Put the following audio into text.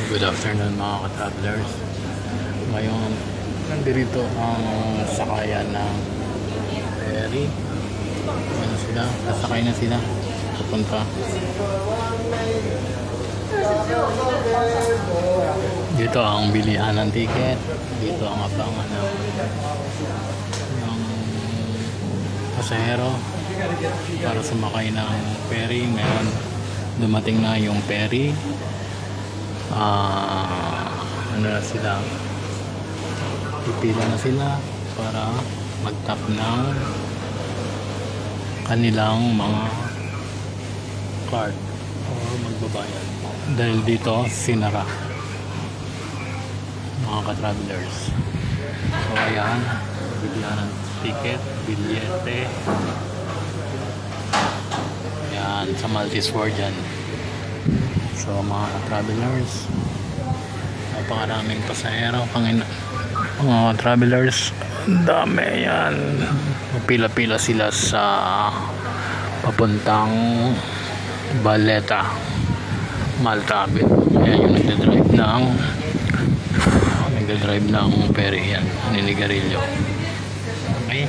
Good afternoon mga ka-travelers. Ngayon, nandito ang sakayan ng ferry. Ano sila? Sasakay na sila. Papunta. Dito ang bilihan ng ticket. Dito ang abangan ng pasahero para sumakay ng ferry. Ngayon, dumating na yung ferry. Ano na sila, pipila na sila para mag-tap ng kanilang mga card or magbabayad dahil dito sinara mga ka-travelers. So ayan, bigla ng ticket, bilyete yan sa Maltese Ford yan. So mga travelers, napakaraming pasahero, mga travelers, dami yan. Pila-pila sila sa papuntang Valletta, Malta. Ayan yung nagdadrive ng ferry yan, Ninigarillo. Okay.